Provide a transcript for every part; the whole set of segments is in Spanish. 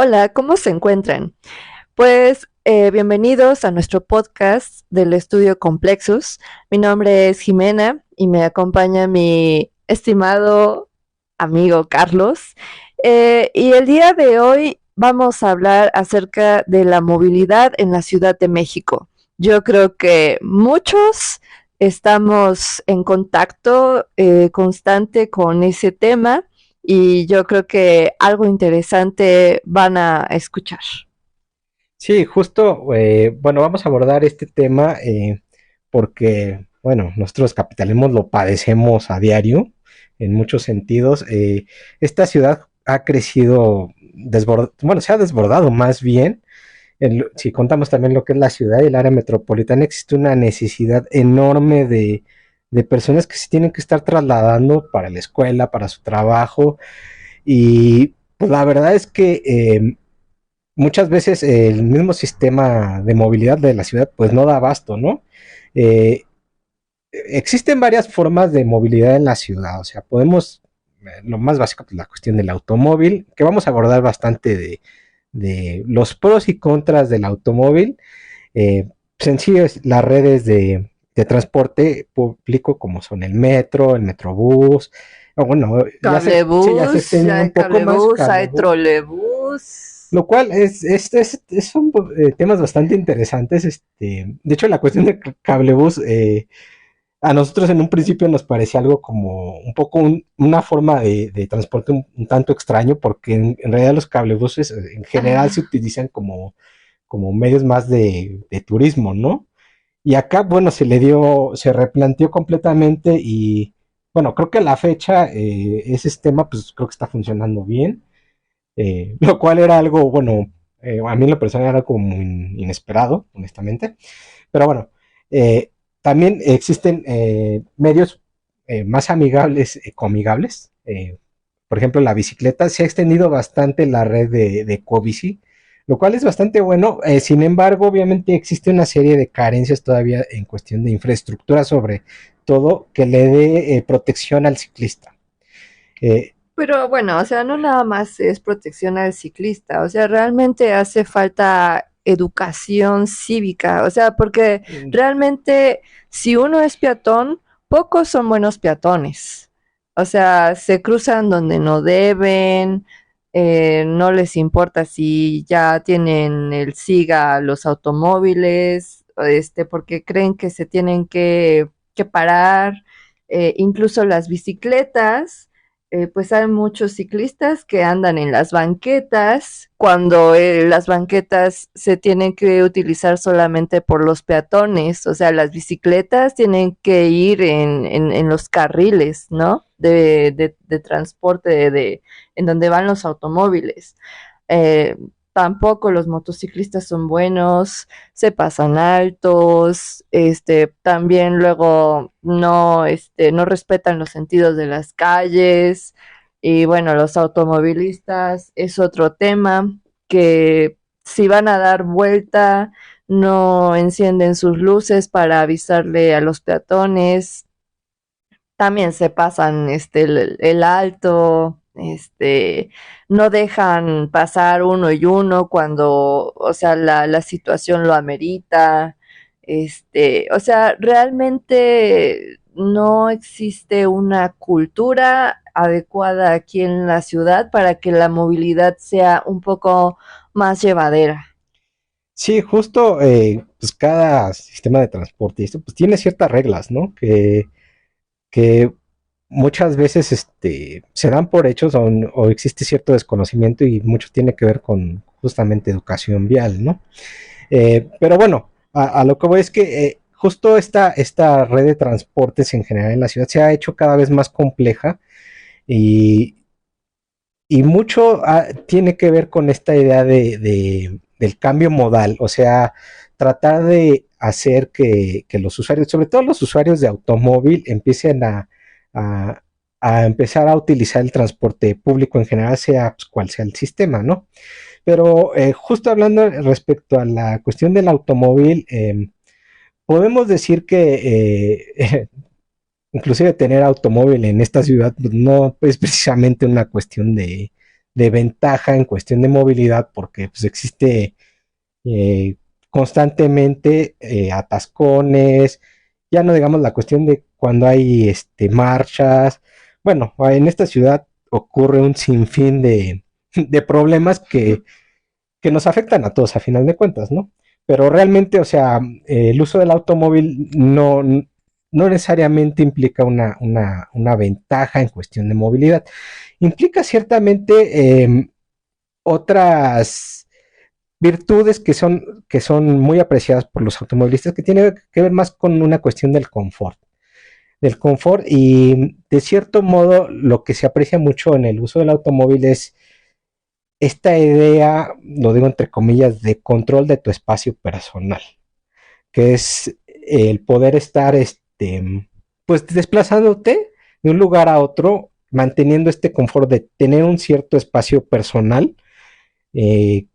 Hola, ¿cómo se encuentran? Pues bienvenidos a nuestro podcast del estudio Complexus. Mi nombre es Jimena y me acompaña mi estimado amigo Carlos. Y el día de hoy vamos a hablar acerca de la movilidad en la Ciudad de México. Yo creo que muchos estamos en contacto constante con ese tema y yo creo que algo interesante van a escuchar. Sí, justo, bueno, vamos a abordar este tema porque, bueno, nosotros capitalismos lo padecemos a diario en muchos sentidos. Esta ciudad ha crecido, bueno, se ha desbordado más bien. Si contamos también lo que es la ciudad y el área metropolitana, existe una necesidad enorme de personas que se tienen que estar trasladando para la escuela, para su trabajo. Y pues la verdad es que muchas veces el mismo sistema de movilidad de la ciudad pues no da abasto, ¿no? Eh, Existen varias formas de movilidad en la ciudad, o sea, podemos, lo más básico pues la cuestión del automóvil, que vamos a abordar bastante de los pros y contras del automóvil, sencillo es las redes de transporte público como son el metro, el metrobús, o bueno, sí, ya se Cablebús, extienden ya hay un poco más, cablebús, hay cablebús, trolebús. lo cual son temas bastante interesantes. De hecho, la cuestión de cablebus, a nosotros en un principio nos parecía algo como un poco una forma de transporte un tanto extraño, porque en realidad los cablebuses en general se Ah, utilizan como medios más de turismo, ¿no? Y acá, bueno, se replanteó completamente y, bueno, creo que a la fecha ese sistema, pues creo que está funcionando bien, lo cual era algo, bueno, a mí en lo personal era como inesperado, honestamente, pero bueno, eh, también existen medios más amigables, ecoamigables, por ejemplo, la bicicleta, se ha extendido bastante la red de Ecobici, lo cual es bastante bueno. Sin embargo, obviamente existe una serie de carencias todavía en cuestión de infraestructura, sobre todo que le dé protección al ciclista. Eh, pero bueno, o sea, no nada más es protección al ciclista, o sea, realmente hace falta educación cívica, o sea, porque realmente si uno es peatón, pocos son buenos peatones. O sea, se cruzan donde no deben, no les importa si ya tienen el SIGA a los automóviles, porque creen que se tienen que parar, incluso las bicicletas, pues hay muchos ciclistas que andan en las banquetas cuando las banquetas se tienen que utilizar solamente por los peatones, o sea, las bicicletas tienen que ir en los carriles, ¿no? De transporte, en donde van los automóviles. Eh, Tampoco los motociclistas son buenos, se pasan altos, también luego no, no respetan los sentidos de las calles. Y bueno, los automovilistas es otro tema que si van a dar vuelta, no encienden sus luces para avisarle a los peatones, también se pasan el alto, no dejan pasar uno y uno cuando, o sea, la situación lo amerita. O sea, realmente no existe una cultura adecuada aquí en la ciudad para que la movilidad sea un poco más llevadera. Sí, justo, pues cada sistema de transporte y esto, pues tiene ciertas reglas, ¿no? Que muchas veces se dan por hechos o existe cierto desconocimiento y mucho tiene que ver con justamente educación vial, ¿no? Pero bueno, a lo que voy es que justo esta red de transportes en general en la ciudad se ha hecho cada vez más compleja y, y mucho tiene que ver con esta idea del cambio modal, o sea, tratar de hacer que los usuarios, sobre todo los usuarios de automóvil, empiecen a, a empezar a utilizar el transporte público en general, sea pues, cual sea el sistema, ¿no? Pero justo hablando respecto a la cuestión del automóvil, podemos decir que inclusive tener automóvil en esta ciudad pues, no es precisamente una cuestión de ventaja en cuestión de movilidad, porque pues existe eh, constantemente atascones, ya no digamos la cuestión de cuando hay marchas. Bueno, en esta ciudad ocurre un sinfín de problemas que nos afectan a todos a final de cuentas, ¿no? Pero realmente, o sea, el uso del automóvil no necesariamente implica una ventaja en cuestión de movilidad. Implica ciertamente otras virtudes que son muy apreciadas por los automovilistas, que tiene que ver más con una cuestión del confort y de cierto modo lo que se aprecia mucho en el uso del automóvil es esta idea, lo digo entre comillas, de control de tu espacio personal, que es el poder estar, pues desplazándote de un lugar a otro, manteniendo este confort de tener un cierto espacio personal, eh,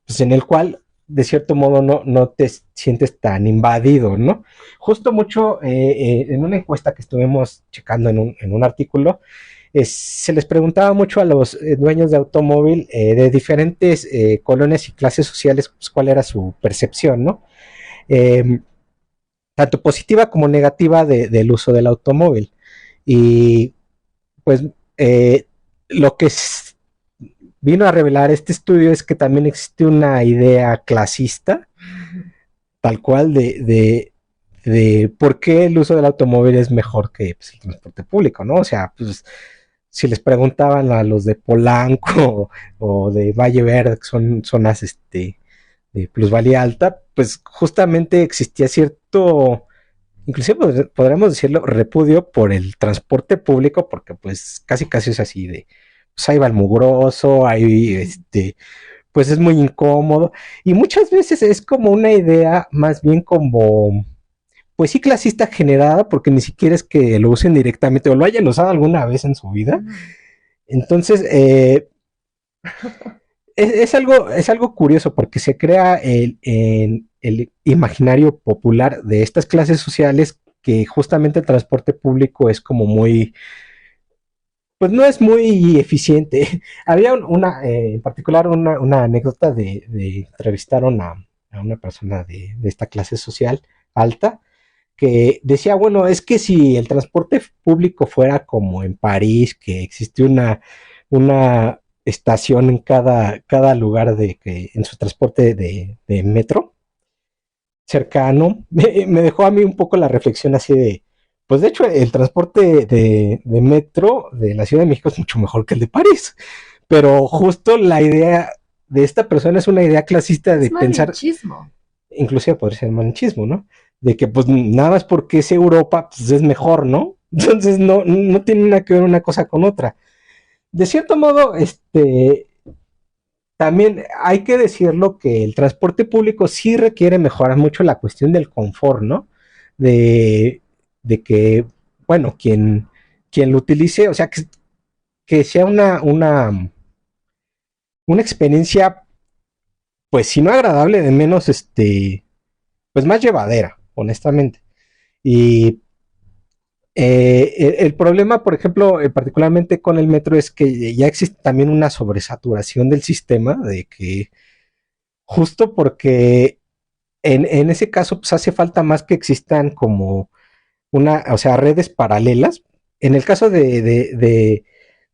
pues en el cual de cierto modo no te sientes tan invadido, ¿no? Justo mucho en una encuesta que estuvimos checando en un artículo, se les preguntaba mucho a los dueños de automóvil de diferentes colonias y clases sociales pues, cuál era su percepción, ¿no? Eh, Tanto positiva como negativa del uso del automóvil. Y pues lo que vino a revelar este estudio es que también existe una idea clasista, tal cual, de por qué el uso del automóvil es mejor que pues, el transporte público, ¿no? O sea, pues si les preguntaban a los de Polanco o de Valle Verde, que son zonas de plusvalía alta, pues justamente existía cierto, inclusive podríamos decirlo, repudio por el transporte público, porque pues casi casi es así de, pues ahí va el mugroso, ahí pues es muy incómodo, y muchas veces es como una idea más bien como pues sí clasista generada porque ni siquiera es que lo usen directamente o lo hayan usado alguna vez en su vida. Entonces, es algo curioso porque se crea el imaginario popular de estas clases sociales que justamente el transporte público es como muy, pues no es muy eficiente. Había en particular una anécdota de entrevistaron a una persona de esta clase social alta que decía, bueno, es que si el transporte público fuera como en París, que existe una estación en cada lugar en su transporte de metro cercano, me dejó a mí un poco la reflexión así de, pues de hecho el transporte de metro de la Ciudad de México es mucho mejor que el de París, pero justo la idea de esta persona es una idea clasista de Es pensar, malinchismo. inclusive podría ser manchismo, ¿no? De que pues nada más porque es Europa, pues es mejor, ¿no? Entonces no tiene nada que ver una cosa con otra. De cierto modo, también hay que decirlo que el transporte público sí requiere mejorar mucho la cuestión del confort, ¿no? De, de que, bueno, quien lo utilice, o sea, que sea una experiencia, pues si no agradable, de menos, pues más llevadera, honestamente. Y el problema, por ejemplo, particularmente con el metro, es que ya existe también una sobresaturación del sistema, de que justo porque en ese caso pues hace falta más que existan como o sea, redes paralelas. En el caso de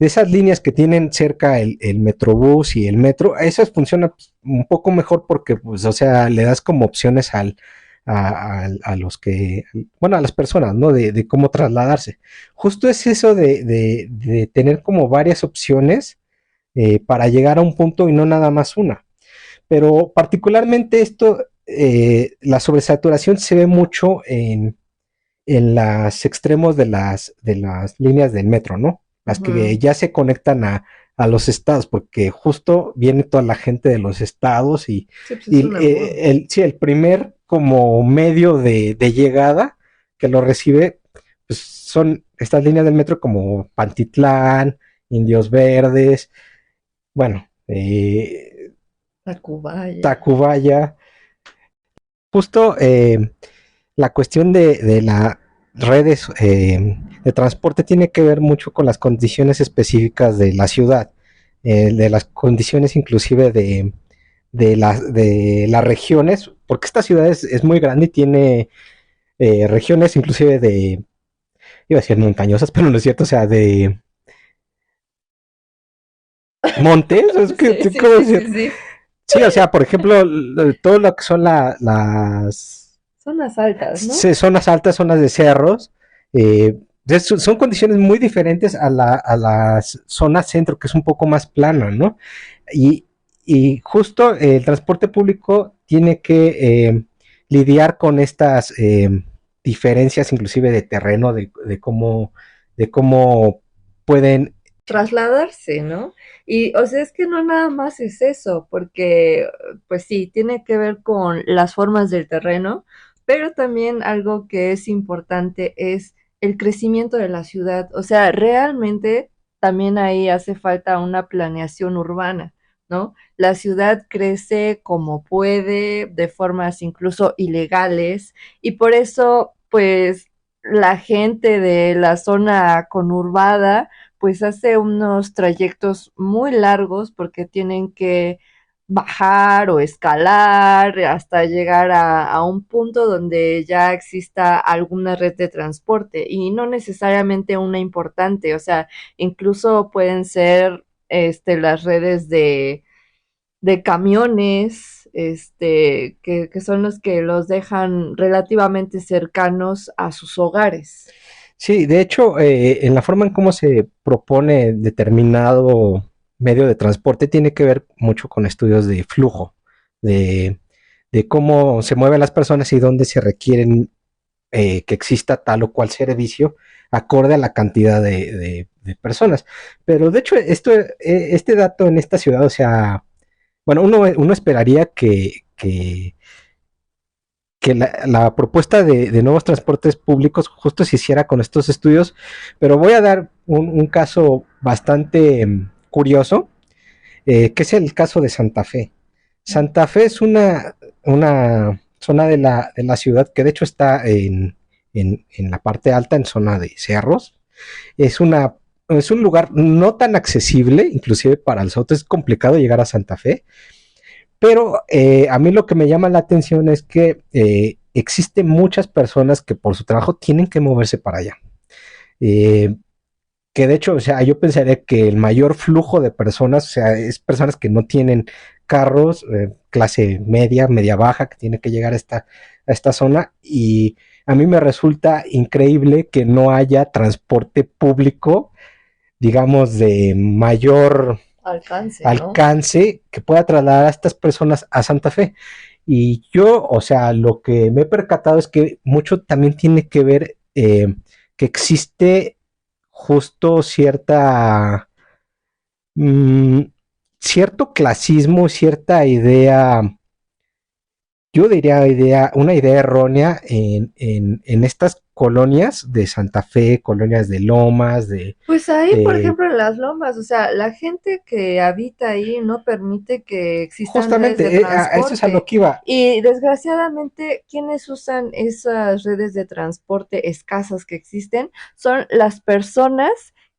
esas líneas que tienen cerca el Metrobús y el metro, esas funcionan pues, un poco mejor porque, pues, o sea, le das como opciones a los que, bueno, a las personas, ¿no? De cómo trasladarse. Justo es eso de tener como varias opciones para llegar a un punto y no nada más una. Pero particularmente esto, la sobresaturación se ve mucho en los extremos de las líneas del metro, ¿no? Las que ya se conectan a los estados, porque justo viene toda la gente de los estados Sí, pues es y un embudo. sí, el primer como medio de llegada que lo recibe, pues son estas líneas del metro como Pantitlán, Indios Verdes, bueno, Tacubaya. Tacubaya, justo la cuestión de las redes de transporte tiene que ver mucho con las condiciones específicas de la ciudad. de las condiciones inclusive de las regiones, porque esta ciudad es muy grande y tiene regiones inclusive iba a decir montañosas, pero no es cierto, o sea, de montes, es que, Sí, sí, ¿cómo sí, decir? sí, sí. Sí, o sea, por ejemplo, todo lo que son las Zonas altas, ¿no? zonas altas, zonas de cerros, son condiciones muy diferentes a la zona centro, que es un poco más plana, ¿no? Y, y justo el transporte público tiene que lidiar con estas diferencias, inclusive de terreno, de cómo pueden. Trasladarse, ¿no? Y, o sea, es que no nada más es eso, porque, pues sí, tiene que ver con las formas del terreno, pero también algo que es importante es el crecimiento de la ciudad. O sea, realmente también ahí hace falta una planeación urbana, ¿no? La ciudad crece como puede, de formas incluso ilegales, y por eso, pues, la gente de la zona conurbada pues hace unos trayectos muy largos porque tienen que bajar o escalar hasta llegar a un punto donde ya exista alguna red de transporte y no necesariamente una importante, o sea, incluso pueden ser las redes de camiones, que son los que los dejan relativamente cercanos a sus hogares. Sí, de hecho, en la forma en cómo se propone determinado medio de transporte tiene que ver mucho con estudios de flujo, de, de cómo se mueven las personas y dónde se requieren que exista tal o cual servicio acorde a la cantidad de personas. Pero de hecho, este dato en esta ciudad, o sea, bueno, uno esperaría que la propuesta de nuevos transportes públicos justo se hiciera con estos estudios, pero voy a dar un caso bastante curioso, que es el caso de Santa Fe. Santa Fe es una zona de la ciudad que de hecho está en la parte alta, en zona de cerros. Es, es un lugar no tan accesible, inclusive para los autos es complicado llegar a Santa Fe, pero a mí lo que me llama la atención es que existen muchas personas que por su trabajo tienen que moverse para allá. Eh, que de hecho, o sea, yo pensaría que el mayor flujo de personas, o sea, es personas que no tienen carros, clase media, media baja, que tiene que llegar a esta zona. Y a mí me resulta increíble que no haya transporte público, digamos, de mayor Alcance, ¿no? alcance que pueda trasladar a estas personas a Santa Fe. Y yo, o sea, lo que me he percatado es que mucho también tiene que ver que existe justo mmm, cierto clasismo, cierta idea, yo diría una idea errónea en estas colonias de Santa Fe, colonias de Lomas, Pues ahí, por de ejemplo, en las lomas, o sea, la gente que habita ahí no permite que existan redes de justamente, a eso es a lo transporte. que iba. Y desgraciadamente, quienes usan esas redes de transporte escasas que existen son las personas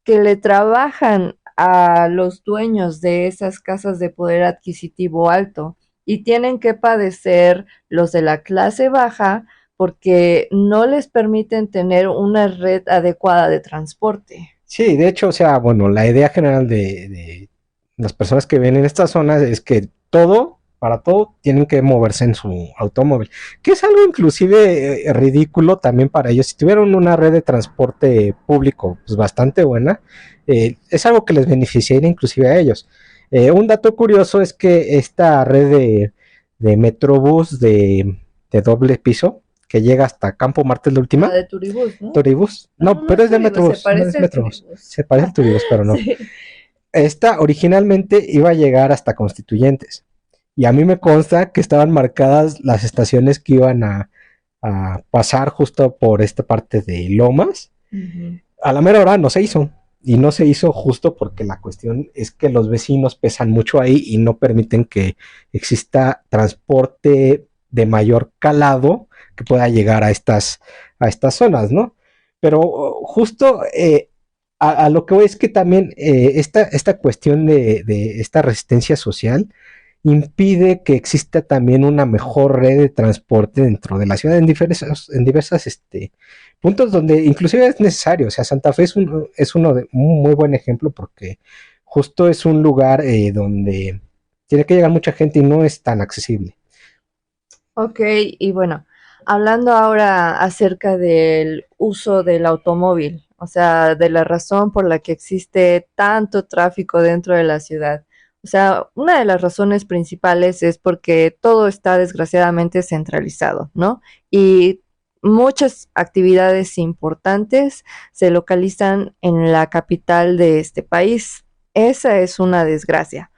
que le trabajan a los dueños de esas casas de poder adquisitivo alto y tienen que padecer los de la clase baja porque no les permiten tener una red adecuada de transporte. Sí, de hecho, o sea, bueno, la idea general de las personas que viven en esta zona es que todo, para todo, tienen que moverse en su automóvil, que es algo inclusive ridículo también para ellos. Si tuvieran una red de transporte público pues, bastante buena, es algo que les beneficiaría inclusive a ellos. Un dato curioso es que esta red de Metrobús de doble piso, que llega hasta Campo Martes la La última, de Turibús, ¿no? Turibus. No, No, no pero es es de Turibús, se Metrobús, no es parece al Metrobús. Turibús. Se parece al Turibus, pero no. Sí. Esta originalmente iba a llegar hasta Constituyentes. Y a mí me consta que estaban marcadas las estaciones que iban a pasar justo por esta parte de Lomas. Ujú. A la mera hora no se hizo. Y no se hizo justo porque la cuestión es que los vecinos pesan mucho ahí y no permiten que exista transporte de mayor calado que pueda llegar a estas zonas, ¿no? Pero justo a lo que voy es que también esta cuestión de esta resistencia social impide que exista también una mejor red de transporte dentro de la ciudad en diversas puntos donde inclusive es necesario. O sea, Santa Fe es uno de un muy buen ejemplo porque justo es un lugar donde tiene que llegar mucha gente y no es tan accesible. Ok, y bueno, hablando ahora acerca del uso del automóvil, o sea, de la razón por la que existe tanto tráfico dentro de la ciudad. O sea, una de las razones principales es porque todo está desgraciadamente centralizado, ¿no? Y muchas actividades importantes se localizan en la capital de este país. Esa es una desgracia.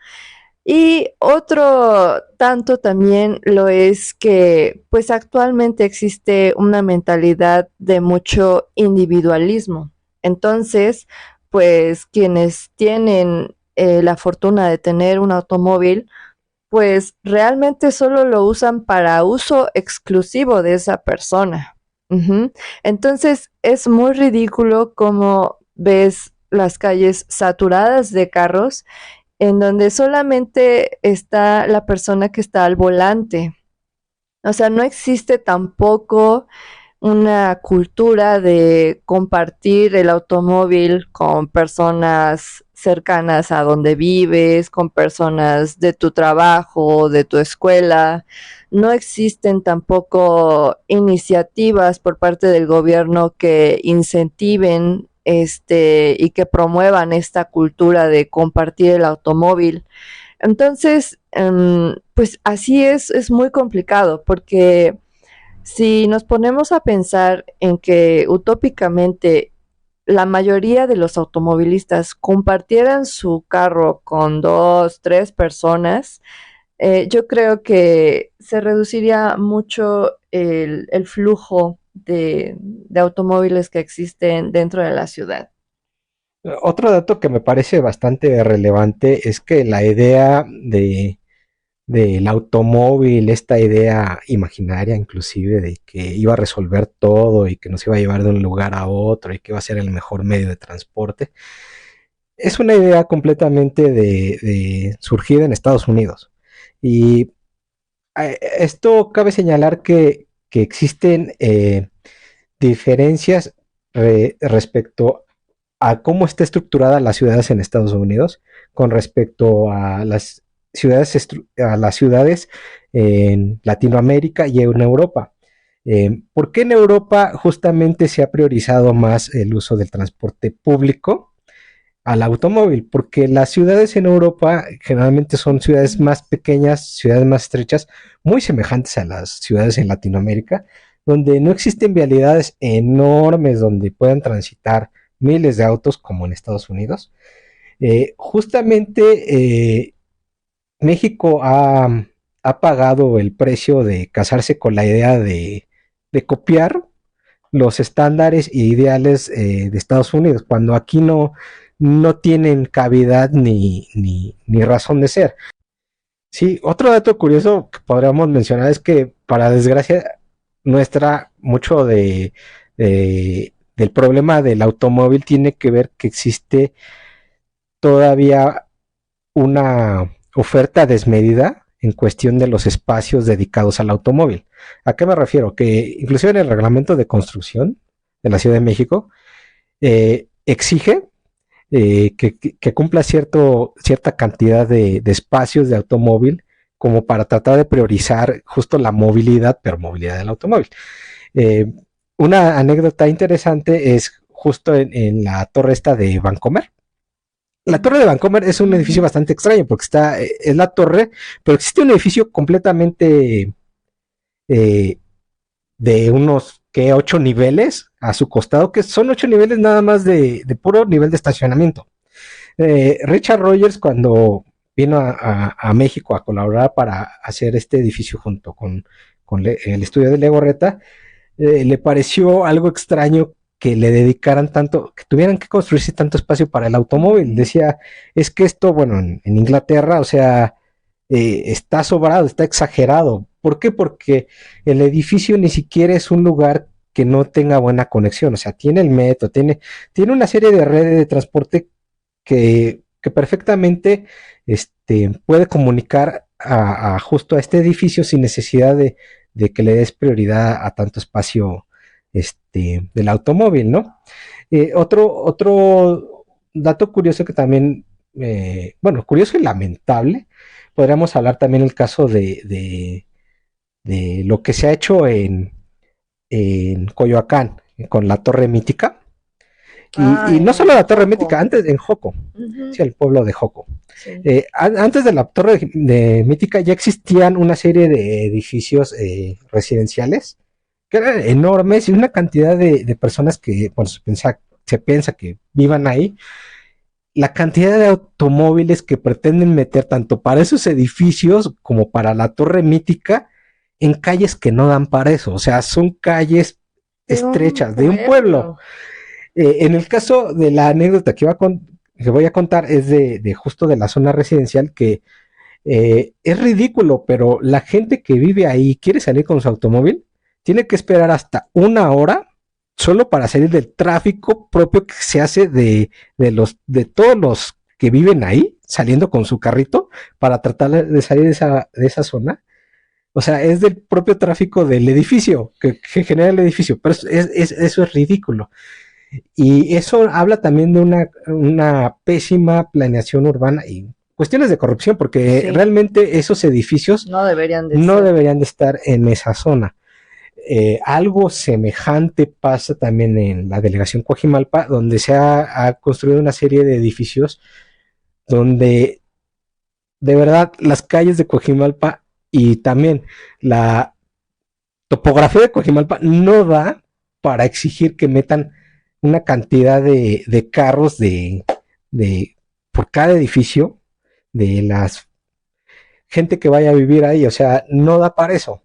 Y otro tanto también lo es que pues actualmente existe una mentalidad de mucho individualismo. Entonces, pues quienes tienen la fortuna de tener un automóvil, pues realmente solo lo usan para uso exclusivo de esa persona. Ujú. Entonces es muy ridículo como ves las calles saturadas de carros en donde solamente está la persona que está al volante. O sea, no existe tampoco una cultura de compartir el automóvil con personas cercanas a donde vives, con personas de tu trabajo, de tu escuela. No existen tampoco iniciativas por parte del gobierno que incentiven y que promuevan esta cultura de compartir el automóvil. Entonces, pues así es muy complicado porque si nos ponemos a pensar en que utópicamente la mayoría de los automovilistas compartieran su carro con dos, tres personas, yo creo que se reduciría mucho el flujo de automóviles que existen dentro de la ciudad. Otro dato que me parece bastante relevante es que la idea del automóvil, esta idea imaginaria inclusive de que iba a resolver todo y que nos iba a llevar de un lugar a otro y que iba a ser el mejor medio de transporte, es una idea completamente surgida en Estados Unidos. Y esto cabe señalar que existen diferencias respecto a cómo está estructurada las ciudades en Estados Unidos con respecto a las ciudades en Latinoamérica y en Europa. ¿Por qué en Europa justamente se ha priorizado más el uso del transporte público al automóvil? Porque las ciudades en Europa generalmente son ciudades más pequeñas, ciudades más estrechas, muy semejantes a las ciudades en Latinoamérica, donde no existen vialidades enormes donde puedan transitar miles de autos como en Estados Unidos. Justamente México ha pagado el precio de casarse con la idea de copiar los estándares e ideales de Estados Unidos, cuando aquí no tienen cavidad ni razón de ser. Sí, otro dato curioso que podríamos mencionar es que, para desgracia nuestra, mucho del problema del automóvil tiene que ver que existe todavía una oferta desmedida en cuestión de los espacios dedicados al automóvil. ¿A qué me refiero? Que inclusive en el reglamento de construcción de la Ciudad de México exige que cumpla cierta cantidad de espacios de automóvil como para tratar de priorizar justo la movilidad, pero movilidad del automóvil. Eh, una anécdota interesante es justo en la torre esta de Vancomer. La torre de Vancomer es un edificio bastante extraño porque es la torre, pero existe un edificio completamente eh, de unos que 8 niveles a su costado, que son 8 niveles nada más de puro nivel de estacionamiento. Richard Rogers, cuando vino a México a colaborar para hacer este edificio junto con el estudio de Legorreta, le pareció algo extraño que le dedicaran tanto, que tuvieran que construirse tanto espacio para el automóvil. Decía, es que esto, bueno, en Inglaterra, o sea, está sobrado, está exagerado. ¿Por qué? Porque el edificio ni siquiera es un lugar que no tenga buena conexión. O sea, tiene el metro, tiene una serie de redes de transporte que perfectamente puede comunicar justo a este edificio sin necesidad de que le des prioridad a tanto espacio del automóvil, ¿no? Otro dato curioso que también, bueno, curioso y lamentable, podríamos hablar también el caso de lo que se ha hecho en Coyoacán con la Torre Mítica. Y no solo la Torre Mítica, antes en Joco, sí, el pueblo de Joco. Sí. Antes de la Torre de Mítica ya existían una serie de edificios residenciales que eran enormes y una cantidad de personas que, bueno, se piensa que vivan ahí. La cantidad de automóviles que pretenden meter tanto para esos edificios como para la Torre Mítica en calles que no dan para eso. O sea, son calles estrechas de un pueblo. En el caso de la anécdota que voy a contar es de justo de la zona residencial que es ridículo, pero la gente que vive ahí quiere salir con su automóvil, tiene que esperar hasta 1 hora solo para salir del tráfico propio que se hace de todos los que viven ahí, saliendo con su carrito para tratar de salir de esa zona. O sea, es del propio tráfico del edificio que genera el edificio, pero eso es ridículo. Y eso habla también de una pésima planeación urbana y cuestiones de corrupción, porque sí, realmente esos edificios no deberían de estar en esa zona. Algo semejante pasa también en la delegación Coajimalpa, donde se ha construido una serie de edificios donde de verdad las calles de Coajimalpa y también la topografía de Coajimalpa no da para exigir que metan una cantidad de carros por cada edificio de las gente que vaya a vivir ahí. O sea, no da para eso.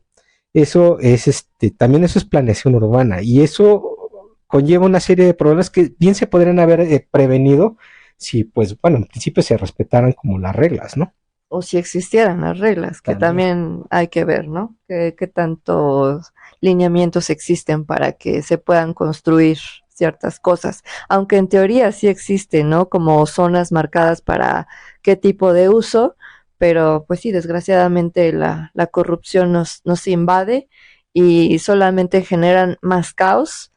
Eso es también eso es planeación urbana y eso conlleva una serie de problemas que bien se podrían haber prevenido si, pues, bueno, en principio se respetaran como las reglas, ¿no? O si existieran las reglas, que también hay que ver, ¿no? ¿Qué tantos lineamientos existen para que se puedan construir ciertas cosas? Aunque en teoría sí existen, ¿no? Como zonas marcadas para qué tipo de uso, pero pues sí, desgraciadamente la corrupción nos invade y solamente generan más caos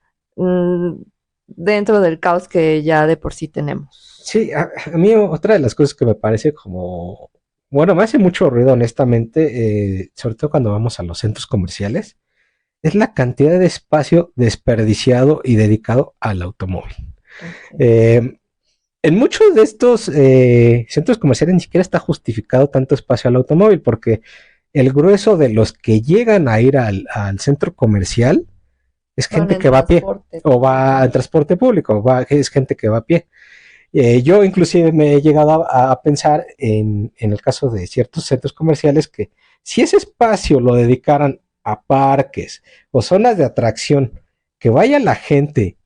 dentro del caos que ya de por sí tenemos. Sí, a mí otra de las cosas que me parece como, bueno, me hace mucho ruido honestamente, sobre todo cuando vamos a los centros comerciales, es la cantidad de espacio desperdiciado y dedicado al automóvil. Okay. En muchos de estos centros comerciales ni siquiera está justificado tanto espacio al automóvil, porque el grueso de los que llegan a ir al centro comercial es gente que va a pie o va en transporte público, es gente que va a pie. Yo inclusive me he llegado a pensar en el caso de ciertos centros comerciales que si ese espacio lo dedicaran a parques o zonas de atracción, que vaya la gente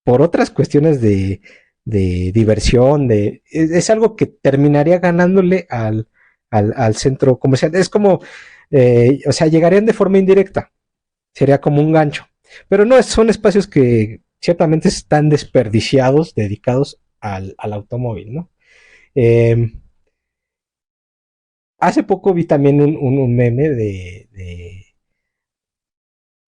por otras cuestiones de diversión, es algo que terminaría ganándole al centro comercial. Es como, o sea, llegarían de forma indirecta, sería como un gancho. Pero no, son espacios que ciertamente están desperdiciados, dedicados al automóvil, ¿no? Hace poco vi también un meme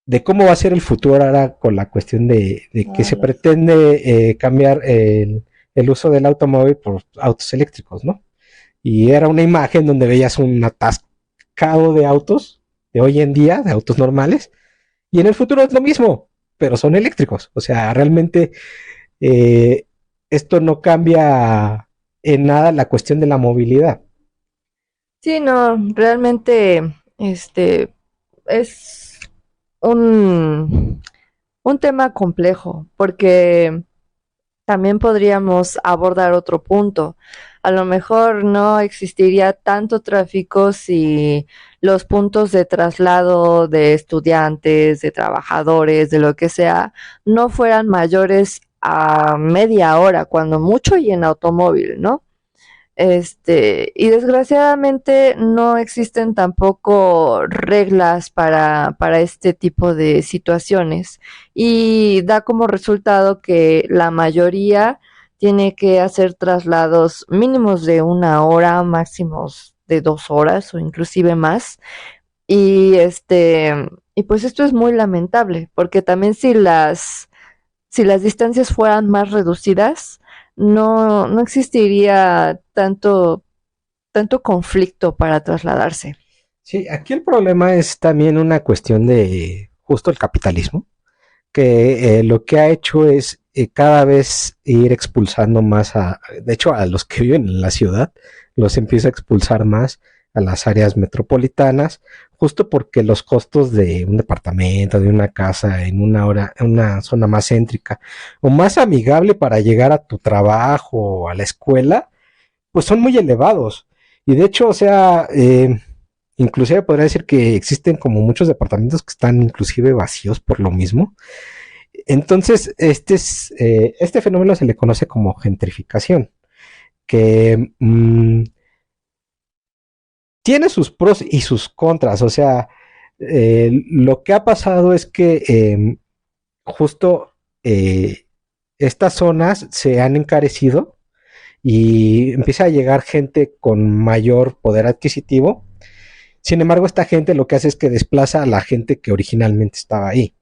de cómo va a ser el futuro ahora con la cuestión de que se pretende cambiar el uso del automóvil por autos eléctricos, ¿no? Y era una imagen donde veías un atascado de autos de hoy en día, de autos normales, y en el futuro es lo mismo, pero son eléctricos. O sea, realmente esto no cambia en nada la cuestión de la movilidad. Sí, no, realmente es un tema complejo, porque también podríamos abordar otro punto. A lo mejor no existiría tanto tráfico si los puntos de traslado de estudiantes, de trabajadores, de lo que sea, no fueran mayores a media hora, cuando mucho, y en automóvil, ¿no? Y desgraciadamente no existen tampoco reglas para este tipo de situaciones y da como resultado que la mayoría tiene que hacer traslados mínimos de 1 hora, máximos de 2 horas o inclusive más. Y y pues esto es muy lamentable, porque también si las distancias fueran más reducidas, no existiría tanto conflicto para trasladarse. Sí, aquí el problema es también una cuestión de justo el capitalismo, que lo que ha hecho es cada vez ir expulsando más de hecho, a los que viven en la ciudad, los empieza a expulsar más a las áreas metropolitanas, justo porque los costos de un departamento, de una casa en en una zona más céntrica o más amigable para llegar a tu trabajo o a la escuela, pues son muy elevados. Y de hecho, o sea, inclusive podría decir que existen como muchos departamentos que están inclusive vacíos por lo mismo. Entonces, este fenómeno se le conoce como gentrificación, que tiene sus pros y sus contras. O sea, lo que ha pasado es que justo estas zonas se han encarecido y empieza a llegar gente con mayor poder adquisitivo. Sin embargo, esta gente lo que hace es que desplaza a la gente que originalmente estaba ahí.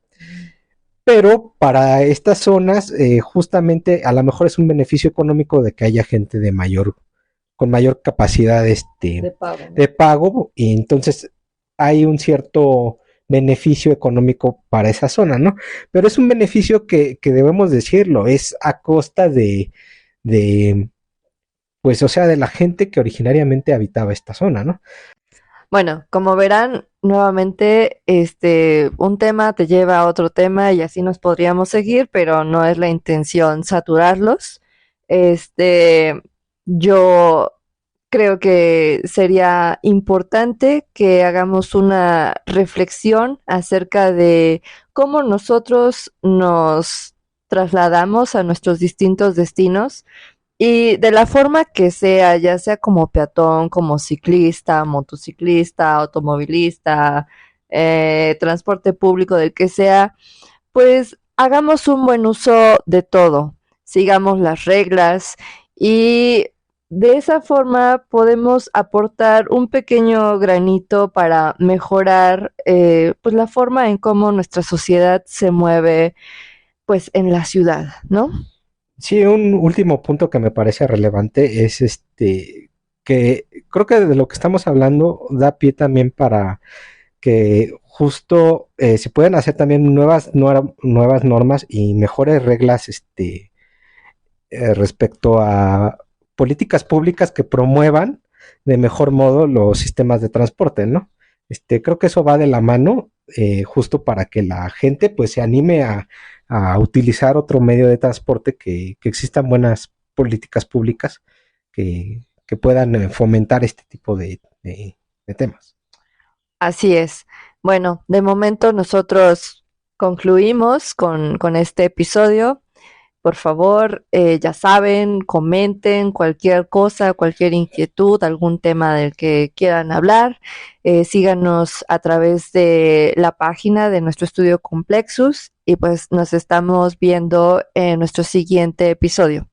Pero para estas zonas, justamente a lo mejor es un beneficio económico de que haya gente con mayor capacidad De pago, ¿no? de pago, y entonces hay un cierto beneficio económico para esa zona, ¿no? Pero es un beneficio que debemos decirlo, es a costa de, pues, o sea, de la gente que originariamente habitaba esta zona, ¿no? Bueno, como verán, nuevamente, un tema te lleva a otro tema y así nos podríamos seguir, pero no es la intención saturarlos. Este, yo creo que sería importante que hagamos una reflexión acerca de cómo nosotros nos trasladamos a nuestros distintos destinos y de la forma que sea, ya sea como peatón, como ciclista, motociclista, automovilista, transporte público, del que sea, pues hagamos un buen uso de todo, sigamos las reglas y de esa forma podemos aportar un pequeño granito para mejorar pues la forma en cómo nuestra sociedad se mueve pues en la ciudad, ¿no? Sí, un último punto que me parece relevante es que creo que de lo que estamos hablando da pie también para que justo se pueden hacer también nuevas normas y mejores reglas respecto a políticas públicas que promuevan de mejor modo los sistemas de transporte, ¿no? Creo que eso va de la mano, justo para que la gente pues se anime a utilizar otro medio de transporte, que existan buenas políticas públicas que puedan fomentar este tipo de temas. Así es. Bueno, de momento nosotros concluimos con este episodio. Por favor, ya saben, comenten cualquier cosa, cualquier inquietud, algún tema del que quieran hablar. Síganos a través de la página de nuestro estudio Complexus y pues nos estamos viendo en nuestro siguiente episodio.